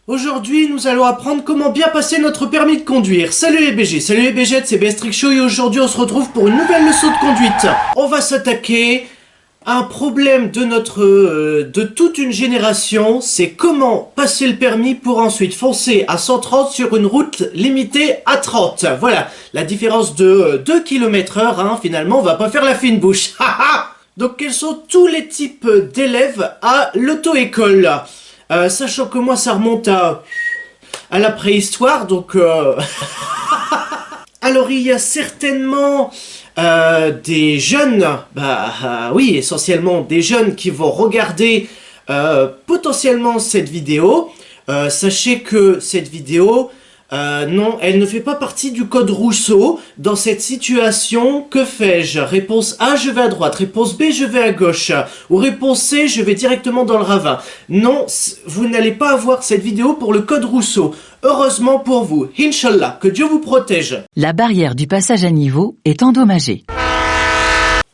Aujourd'hui, nous allons apprendre comment bien passer notre permis de conduire. Salut les BG, salut les BG, c'est Bestrick Show et aujourd'hui on se retrouve pour une nouvelle leçon de conduite. On va s'attaquer à un problème de toute une génération, c'est comment passer le permis pour ensuite foncer à 130 sur une route limitée à 30. Voilà, la différence de 2 km/h, hein, finalement on va pas faire la fine bouche. Donc quels sont tous les types d'élèves à l'auto-école ? Sachant que moi ça remonte à la préhistoire, donc alors il y a certainement des jeunes, oui, essentiellement des jeunes qui vont regarder potentiellement cette vidéo. Sachez que cette vidéo, non, elle ne fait pas partie du code Rousseau. Dans cette situation, que fais-je? Réponse A, je vais à droite. Réponse B, je vais à gauche. Ou réponse C, je vais directement dans le ravin. Non, vous n'allez pas avoir cette vidéo pour le code Rousseau. Heureusement pour vous. Inch'Allah, que Dieu vous protège. La barrière du passage à niveau est endommagée.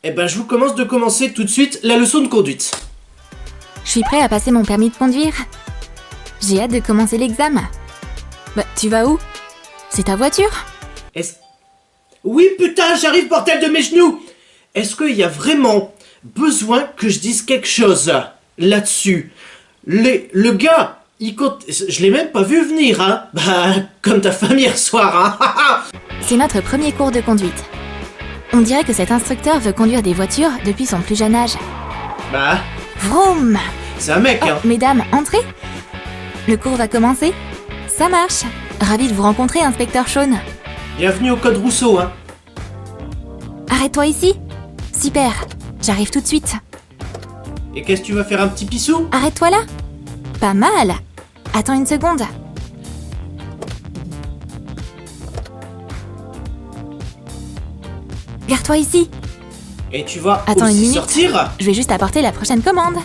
Eh ben, je vous commence de commencer tout de suite la leçon de conduite. Je suis prêt à passer mon permis de conduire. J'ai hâte de commencer l'examen. Bah, tu vas où? C'est ta voiture? Oui, putain, j'arrive, bordel de mes genoux! Est-ce qu'il y a vraiment besoin que je dise quelque chose là-dessus? Le gars, il compte... Je l'ai même pas vu venir, hein? Comme ta femme hier soir, hein? C'est notre premier cours de conduite. On dirait que cet instructeur veut conduire des voitures depuis son plus jeune âge. Vroom! C'est un mec, hein? Mesdames, entrez! Le cours va commencer? Ça marche! Ravi de vous rencontrer, inspecteur Shawn. Bienvenue au code Rousseau, hein? Arrête-toi ici! Super! J'arrive tout de suite. Et qu'est-ce que tu vas faire, un petit pissou? Arrête-toi là! Pas mal! Attends une seconde. Garde-toi ici! Et tu vas Attends une aussi minute. sortir? Je vais juste apporter la prochaine commande.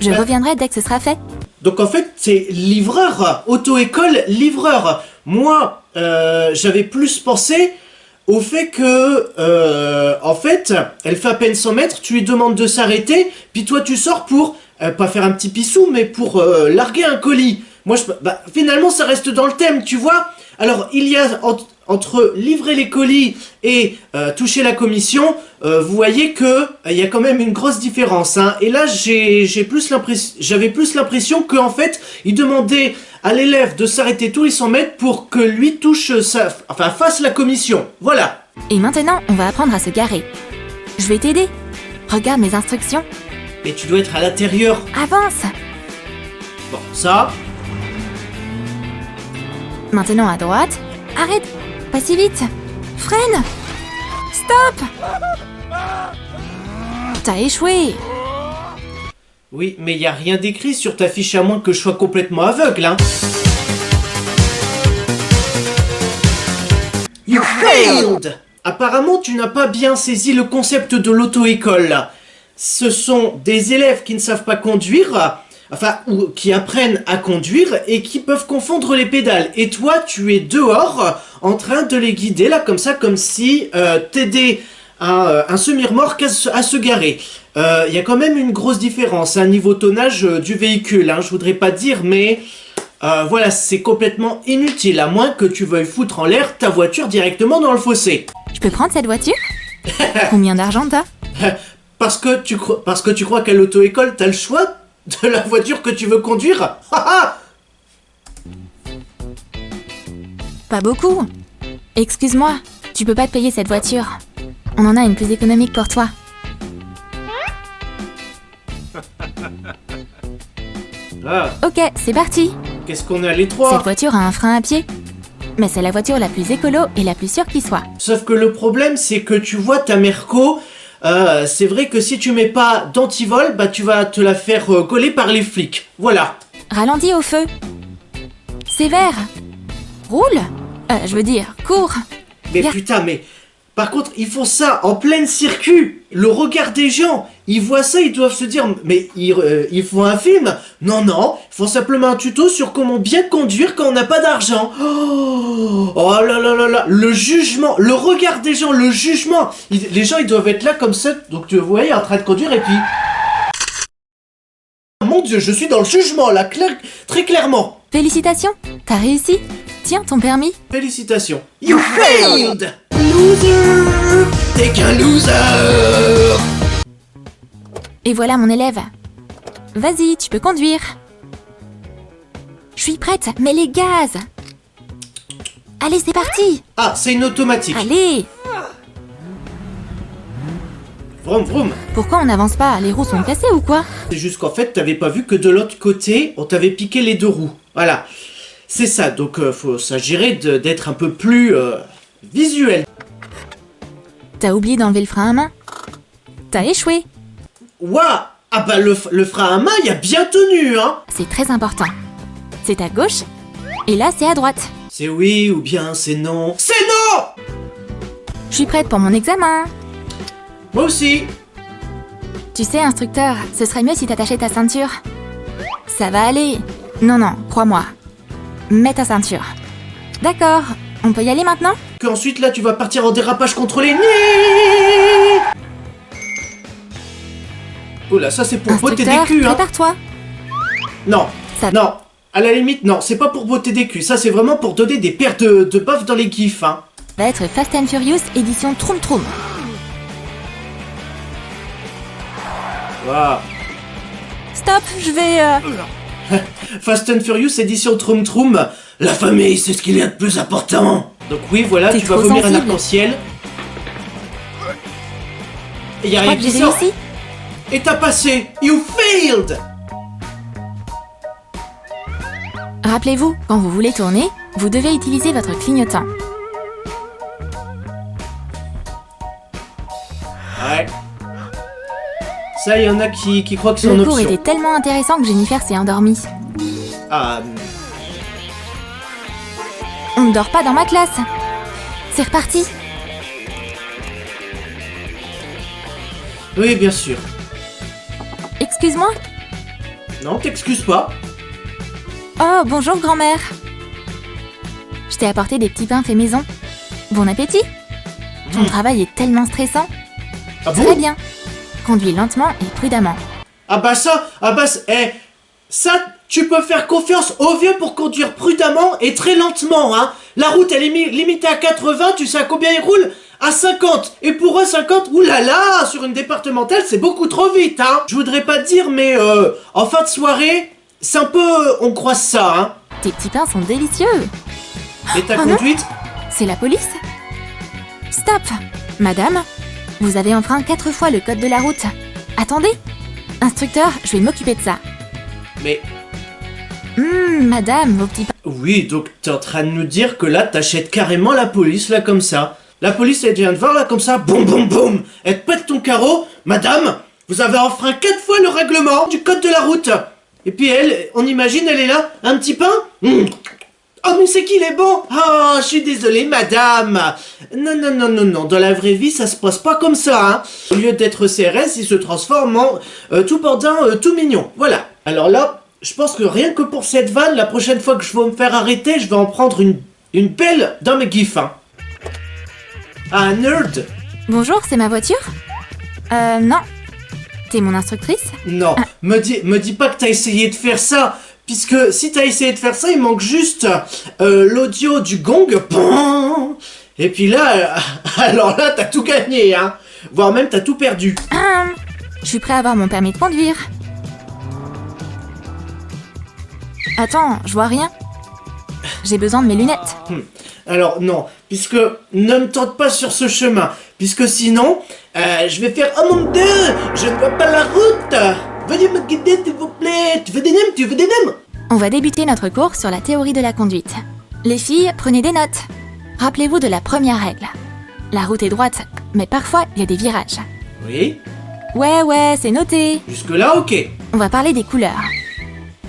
Je reviendrai dès que ce sera fait. Donc en fait, c'est livreur, auto-école, livreur. Moi, j'avais plus pensé au fait que, en fait, elle fait à peine 100 mètres, tu lui demandes de s'arrêter, puis toi tu sors pour, pas faire un petit pissou, mais pour larguer un colis. Moi, finalement, ça reste dans le thème, tu vois. Alors, il y a entre livrer les colis et toucher la commission, vous voyez que il y a quand même une grosse différence, hein. Et là, j'avais plus l'impression qu'en fait, il demandait à l'élève de s'arrêter tous les 100 mètres pour que lui fasse la commission. Voilà. Et maintenant, on va apprendre à se garer. Je vais t'aider. Regarde mes instructions. Et tu dois être à l'intérieur. Avance! Bon, ça. Maintenant à droite. Arrête! Pas si vite! Freine! Stop! T'as échoué! Oui, mais il n'y a rien d'écrit sur ta fiche à moins que je sois complètement aveugle, hein. You failed! Apparemment, tu n'as pas bien saisi le concept de l'auto-école. Ce sont des élèves qui ne savent pas conduire, ou qui apprennent à conduire et qui peuvent confondre les pédales. Et toi, tu es dehors en train de les guider, là, comme ça, comme si t'aidais un semi-remorque à se garer. Il y a quand même une grosse différence, hein, niveau tonnage du véhicule, hein, je voudrais pas dire, mais voilà, c'est complètement inutile, à moins que tu veuilles foutre en l'air ta voiture directement dans le fossé. Je peux prendre cette voiture? Combien d'argent t'as? Parce que tu crois qu'à l'auto-école, t'as le choix de la voiture que tu veux conduire? Pas beaucoup. Excuse-moi, tu peux pas te payer cette voiture. On en a une plus économique pour toi. Ok, c'est parti. Qu'est-ce qu'on a les trois? Cette voiture a un frein à pied. Mais c'est la voiture la plus écolo et la plus sûre qui soit. Sauf que le problème, c'est que tu vois ta Merco, c'est vrai que si tu mets pas d'antivol, tu vas te la faire coller par les flics. Voilà. Ralentis au feu. Sévère. Roule. Je veux dire, cours. Mais putain, mais... Par contre, ils font ça en plein circuit. Le regard des gens, ils voient ça, ils doivent se dire, mais ils font un film? Non, non, ils font simplement un tuto sur comment bien conduire quand on n'a pas d'argent. Oh là là là là, le jugement, le regard des gens, le jugement. Les gens, ils doivent être là comme ça, donc tu voyez, en train de conduire et puis... Mon Dieu, je suis dans le jugement là, très clairement. Félicitations, t'as réussi. Tiens, ton permis. Félicitations. You failed! Loser! T'es qu'un loser! Et voilà mon élève. Vas-y, tu peux conduire. Je suis prête, mets les gaz. Allez, c'est parti. Ah, c'est une automatique. Allez. Vroom vroom. Pourquoi on n'avance pas? Les roues sont cassées ou quoi? C'est juste qu'en fait, t'avais pas vu que de l'autre côté, on t'avait piqué les 2 roues. Voilà. C'est ça, donc s'agirait d'être un peu plus visuel. T'as oublié d'enlever le frein à main. T'as échoué. Ouah! Ah bah le frein à main, il a bien tenu, hein! C'est très important. C'est à gauche, et là c'est à droite. C'est oui ou bien c'est non. C'est non! Je suis prête pour mon examen. Moi aussi! Tu sais, instructeur, ce serait mieux si t'attachais ta ceinture. Ça va aller. Non, crois-moi. Mets ta ceinture. D'accord, on peut y aller maintenant? Qu'ensuite là tu vas partir en dérapage contrôlé. Oh là, ça c'est pour botter des Instructeur, culs, hein! prépare-toi. Non, Ça- non, à la limite, non, c'est pas pour botter des culs, ça c'est vraiment pour donner des paires de baffes dans les gifs, hein. Va être Fast and Furious édition Troum Troum. Waouh. Stop, je vais... Fast and Furious édition Troum Troum, la famille c'est ce qu'il y a de plus important. Donc oui, voilà, T'es tu vas trop vomir un sensible. arc-en-ciel. Et y a Je crois rien que qui j'ai sort. réussi. Et t'as passé. You failed. Rappelez-vous, quand vous voulez tourner, vous devez utiliser votre clignotant. Ouais. Ça, y en a qui croient que c'est en Le cours option. était tellement intéressant que Jennifer s'est endormie. Ah, On ne dort pas dans ma classe. C'est reparti. oui, bien sûr. Excuse-moi. Non, t'excuses pas. Oh, bonjour grand-mère. Je t'ai apporté des petits pains faits maison. Bon appétit. Ton travail est tellement stressant. Ah bon? Très bien. Conduis lentement et prudemment. Ah bah ça, ça, tu peux faire confiance aux vieux pour conduire prudemment et très lentement, hein. La route, elle est limitée à 80, tu sais à combien ils roulent? À 50. Et pour eux, 50, oulala, sur une départementale, c'est beaucoup trop vite, hein. Je voudrais pas te dire, mais en fin de soirée, c'est un peu, on croise ça, hein. Tes petits pains sont délicieux. Et ta Oh non. conduite? C'est la police? Stop. Madame, vous avez enfreint 4 fois le code de la route. Attendez. Instructeur, je vais m'occuper de ça. Mais, Madame, vos petits pains... oui, donc t'es en train de nous dire que là, t'achètes carrément la police, là, comme ça. La police, elle vient te voir, là, comme ça, boum, boum, boum. Elle te pète ton carreau. Madame, vous avez enfreint 4 fois le règlement du code de la route. Et puis elle, on imagine, elle est là, un petit pain. Oh, mais c'est qu'il est bon. Oh, je suis désolé, madame. Non, dans la vraie vie, ça se passe pas comme ça, hein. Au lieu d'être CRS, il se transforme en tout bordin, tout mignon. Voilà. Alors là, je pense que rien que pour cette vanne, la prochaine fois que je vais me faire arrêter, je vais en prendre une belle dans mes gifs, hein. Ah, nerd. Bonjour, c'est ma voiture? Non. T'es mon instructrice? Non, me dis pas que t'as essayé de faire ça, puisque si t'as essayé de faire ça, il manque juste l'audio du gong, Pan. Et puis là, alors là, t'as tout gagné, hein, voire même t'as tout perdu. Je suis prêt à avoir mon permis de conduire. Attends, je vois rien. J'ai besoin de mes lunettes. Alors non, puisque ne me tente pas sur ce chemin, puisque sinon, je vais faire oh mon Dieu, je ne vois pas la route. Veuillez me guider s'il vous plaît. Tu veux des nems? On va débuter notre cours sur la théorie de la conduite. Les filles, prenez des notes. Rappelez-vous de la première règle. La route est droite, mais parfois il y a des virages. Oui, Ouais, c'est noté. jusque là, ok. On va parler des couleurs.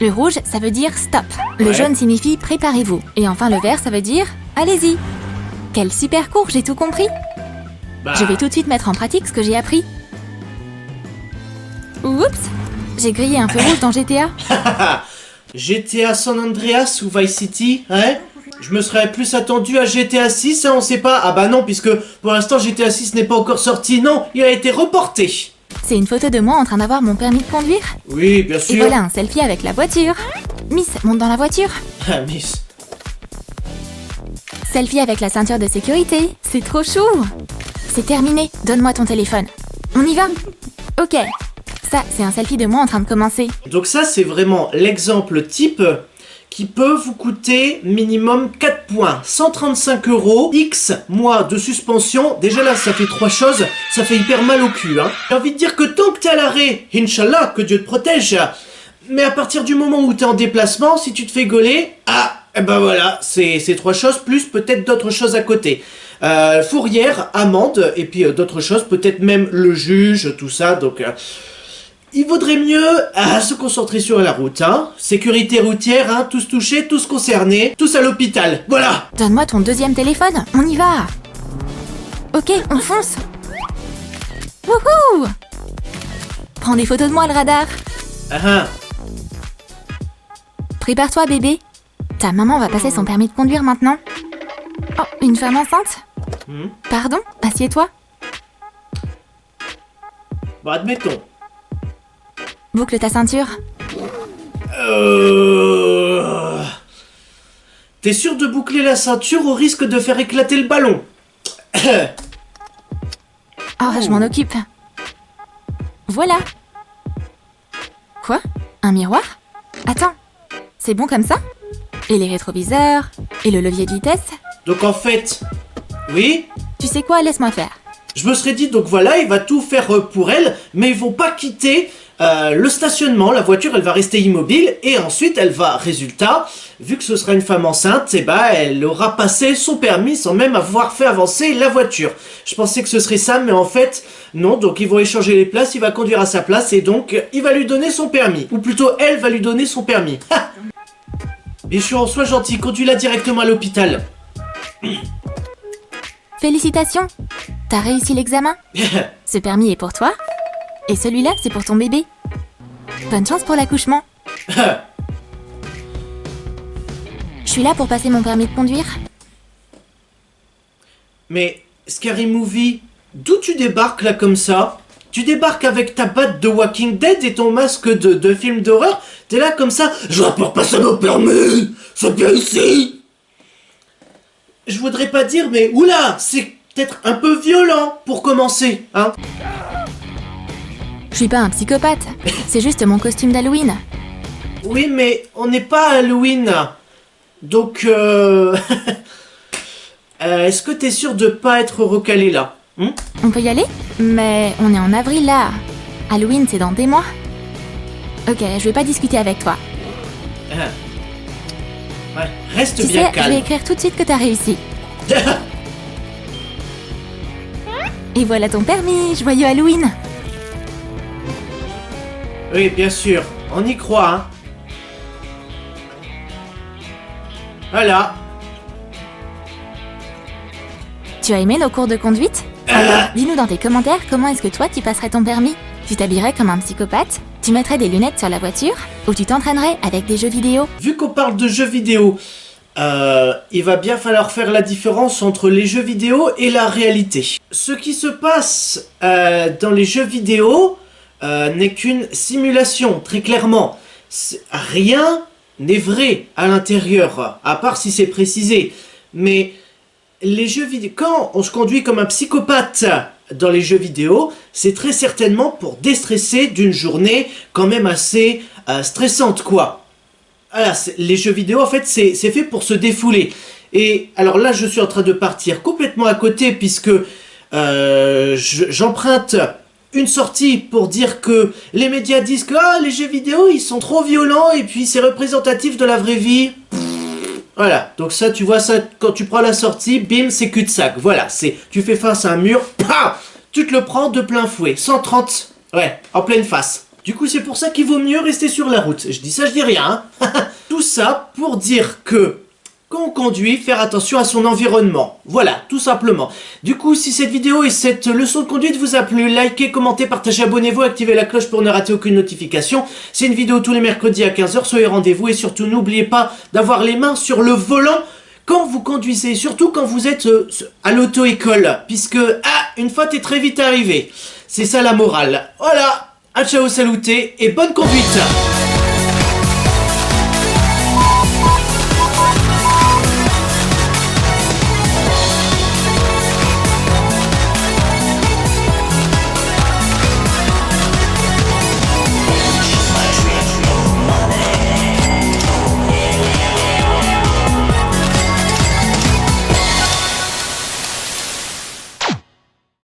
Le rouge, ça veut dire stop. Le Ouais. jaune signifie préparez-vous. Et enfin le vert, ça veut dire allez-y. Quel super cours, j'ai tout compris. Bah, Je vais tout de suite mettre en pratique ce que j'ai appris. Oups, j'ai grillé un feu rouge dans GTA. GTA San Andreas ou Vice City, hein? Je me serais plus attendu à GTA 6, hein, on sait pas. Ah bah non, puisque pour l'instant GTA 6 n'est pas encore sorti, non, il a été reporté. C'est une photo de moi en train d'avoir mon permis de conduire. Oui, bien Et sûr. voilà un selfie avec la voiture. Miss, monte dans la voiture. Ah, Miss. Selfie avec la ceinture de sécurité, c'est trop chou. C'est terminé, donne-moi ton téléphone. On y va? Ok. Ça, c'est un selfie de moi en train de commencer. Donc ça, c'est vraiment l'exemple type qui peut vous coûter minimum 4 points. 135 €, X mois de suspension. Déjà là, ça fait 3 choses. Ça fait hyper mal au cul. Hein. J'ai envie de dire que tant que t'es à l'arrêt, Inch'Allah, que Dieu te protège. Mais à partir du moment où t'es en déplacement, si tu te fais gauler, eh ben voilà, c'est 3 choses, plus peut-être d'autres choses à côté. Fourrière, amende, et puis d'autres choses, peut-être même le juge, tout ça, donc... il vaudrait mieux se concentrer sur la route, hein. Sécurité routière, hein, tous touchés, tous concernés, tous à l'hôpital, voilà. Donne-moi ton deuxième téléphone, on y va. Ok, on fonce. Wouhou! Prends des photos de moi, le radar. Ah. Prépare-toi, bébé. Ta maman va passer son permis de conduire maintenant. Oh, une femme enceinte? Pardon, assieds-toi. Bon, admettons. Boucle ta ceinture. T'es sûr de boucler la ceinture au risque de faire éclater le ballon? Oh, je m'en occupe. Voilà. Quoi? Un miroir? Attends, c'est bon comme ça? Et les rétroviseurs? Et le levier de vitesse? Donc en fait... Oui? Tu sais quoi? Laisse-moi faire. Je me serais dit, donc voilà, il va tout faire pour elle, mais ils vont pas quitter le stationnement. La voiture, elle va rester immobile, et ensuite, elle va, résultat, vu que ce sera une femme enceinte, eh ben, elle aura passé son permis sans même avoir fait avancer la voiture. Je pensais que ce serait ça, mais en fait, non. Donc ils vont échanger les places, il va conduire à sa place, et donc, il va lui donner son permis. Ou plutôt, elle va lui donner son permis. Ha! Bichon, sois gentil, conduis-la directement à l'hôpital. Félicitations! T'as réussi l'examen? Ce permis est pour toi, et celui-là, c'est pour ton bébé. Bonne chance pour l'accouchement. Je suis là pour passer mon permis de conduire. Mais, Scary Movie, d'où tu débarques là comme ça? Tu débarques avec ta batte de Walking Dead et ton masque de film d'horreur? T'es là comme ça? Je vais pour passer mon permis! C'est bien ici! Je voudrais pas dire, mais oula! C'est peut-être un peu violent pour commencer, hein? Je suis pas un psychopathe, c'est juste mon costume d'Halloween. Oui, mais on n'est pas à Halloween. Donc, est-ce que t'es sûr de pas être recalé là? On peut y aller? Mais on est en avril là. Halloween, c'est dans des mois. Ok, je vais pas discuter avec toi. Ouais, reste Tu bien sais, je calme. vais écrire tout de suite que t'as réussi. Et voilà ton permis, joyeux Halloween. Oui, bien sûr, on y croit, hein. Voilà. Tu as aimé nos cours de conduite? Alors, dis-nous dans tes commentaires comment est-ce que toi tu passerais ton permis? Tu t'habillerais comme un psychopathe? Tu mettrais des lunettes sur la voiture? Ou tu t'entraînerais avec des jeux vidéo? Vu qu'on parle de jeux vidéo, il va bien falloir faire la différence entre les jeux vidéo et la réalité. Ce qui se passe dans les jeux vidéo n'est qu'une simulation, très clairement. Rien n'est vrai à l'intérieur, à part si c'est précisé. Mais les jeux vidéo, quand on se conduit comme un psychopathe dans les jeux vidéo, c'est très certainement pour déstresser d'une journée quand même assez stressante, quoi. Voilà, les jeux vidéo, en fait, c'est fait pour se défouler. Et alors là, je suis en train de partir complètement à côté, puisque j'emprunte une sortie pour dire que les médias disent que les jeux vidéo, ils sont trop violents, et puis c'est représentatif de la vraie vie. Voilà, donc ça, tu vois ça, quand tu prends la sortie, bim, c'est cul-de-sac. Voilà, tu fais face à un mur, tu te le prends de plein fouet. 130, ouais, en pleine face. Du coup, c'est pour ça qu'il vaut mieux rester sur la route. Je dis ça, je dis rien. Hein. Tout ça pour dire que, quand on conduit, faire attention à son environnement. Voilà, tout simplement. Du coup, si cette vidéo et cette leçon de conduite vous a plu, likez, commentez, partagez, abonnez-vous, activez la cloche pour ne rater aucune notification. C'est une vidéo tous les mercredis à 15 h, soyez rendez-vous et surtout n'oubliez pas d'avoir les mains sur le volant quand vous conduisez, surtout quand vous êtes à l'auto-école, puisque, une fois t'es très vite arrivé. C'est ça la morale. Voilà, ciao, saluté et bonne conduite.